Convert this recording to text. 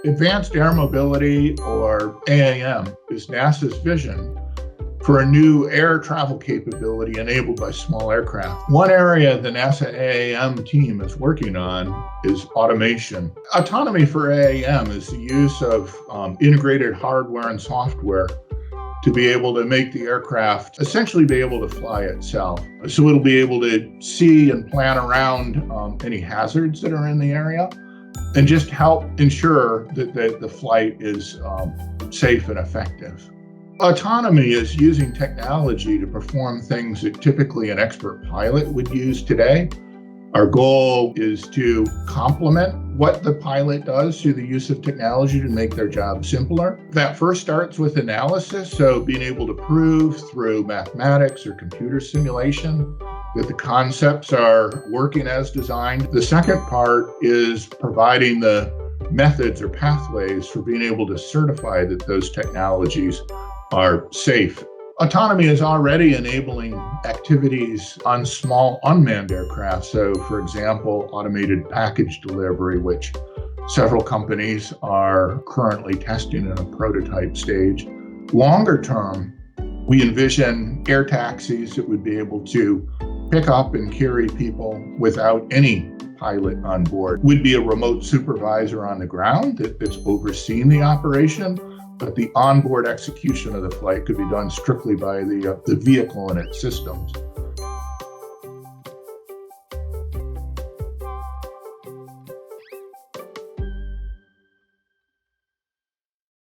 Advanced Air Mobility, or AAM, is NASA's vision for a new air travel capability enabled by small aircraft. One area the NASA AAM team is working on is automation. Autonomy for AAM is the use of integrated hardware and software to be able to make the aircraft essentially be able to fly itself. So it'll be able to see and plan around any hazards that are in the area and just help ensure that the flight is safe and effective. Autonomy is using technology to perform things that typically an expert pilot would use today. Our goal is to complement what the pilot does through the use of technology to make their job simpler. That first starts with analysis, so being able to prove through mathematics or computer simulation that the concepts are working as designed. The second part is providing the methods or pathways for being able to certify that those technologies are safe. Autonomy is already enabling activities on small unmanned aircraft. So, for example, automated package delivery, which several companies are currently testing in a prototype stage. Longer term, we envision air taxis that would be able to pick up and carry people without any pilot on board. Would be a remote supervisor on the ground that's overseeing the operation, but the onboard execution of the flight could be done strictly by the vehicle and its systems.